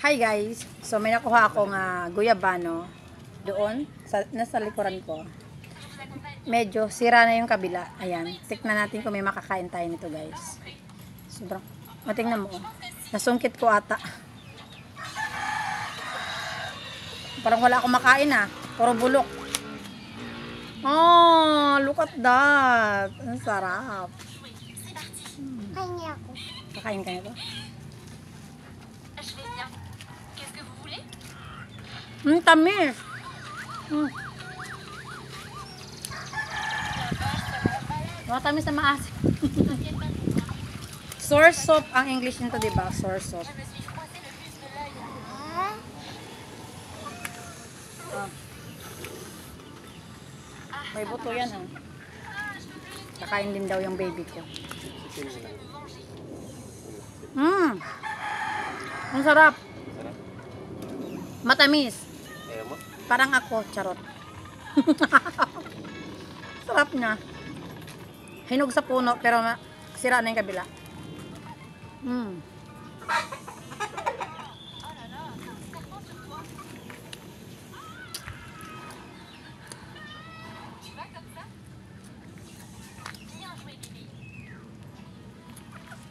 Hi guys! So may nakuha akong guyabano doon, nasa likuran ko. Medyo sira na yung kabila. Ayan, tiknan natin kung may makakain tayo nito guys. Sobrang, matingnan mo. Nasungkit ko ata. Parang wala akong makain puro bulok. Oh, look at that. Ang sarap. Kain ako. Kakain ka nito? Tamis. Matamis na maasim. Sour soup ang English nito, diba? Sour soup. May buto yan Kakain din daw yung baby ko. Ang sarap. Matamis. Parang ako, charot. Sarap niya. Hinog sa puno, pero sira na yung kabila.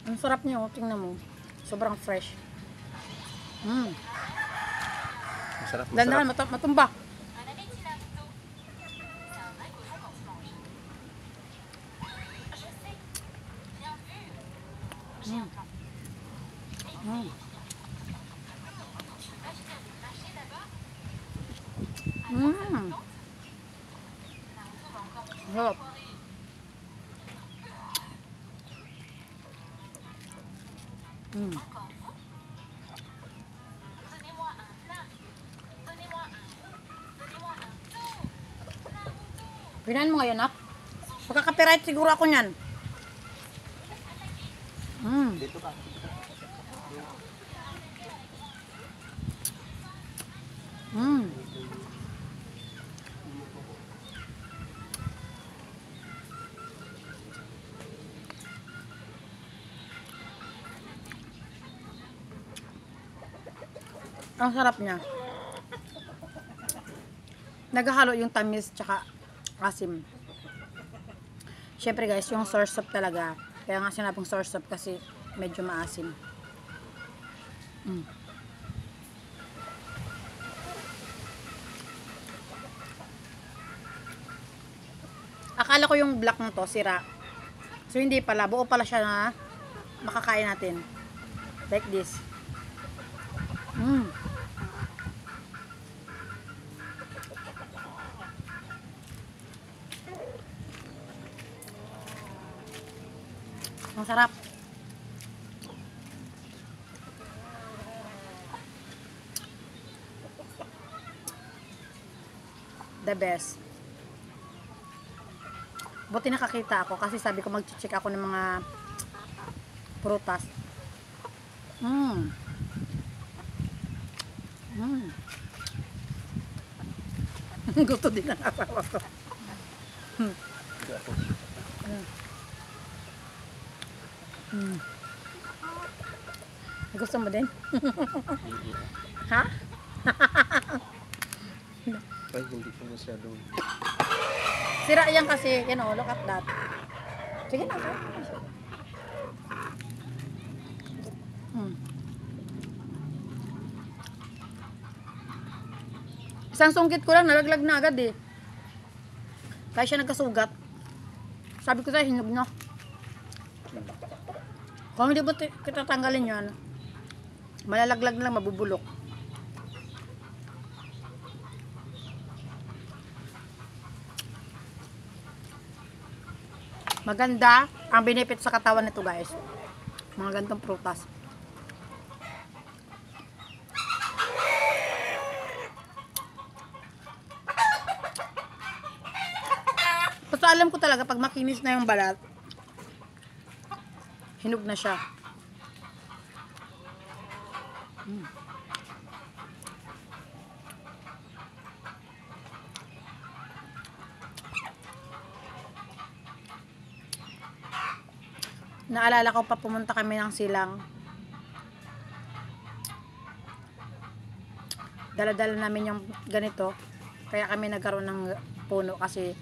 Ang sarap niya, tingnan mo. Sobrang fresh. Masarap, masarap. Dandahan, matumba. Sarap. Pinain mo ngayon, Pagka-copyright siguro ako niyan. Dito ka. Ang sarap niya. Naghahalo yung tamis tsaka asim. Syempre guys, yung sour soup talaga. Kaya nga sinabing sour soup kasi medyo maasim. Akala ko yung black nito sira. So hindi pala, buo pala siya na makakain natin. Like this. Ang sarap. The best. Buti nakakita ako kasi sabi ko mag-check ako ng mga prutas. Gusto din ang asawa ko. Gusto mo din? Ha? Ay, hindi ko masyadong. Sira yan kasi, look at that. Sige na, Isang sungkit ko lang, nalaglag na agad Kaya siya nagkasugat. Sabi ko sa'yo, hinog na. Kung hindi mo kita tanggalin yan, malalaglag na lang, mabubulok. Maganda ang benefit sa katawan nito guys. Mga gantong prutas. Basta alam ko talaga pag makinis na yung balat, hinog na siya. Naalala ko pa pumunta kami ng silang dala-dala namin yung ganito. Kaya kami nagkaroon ng puno kasi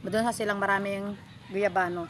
doon sa silang maraming guyabano.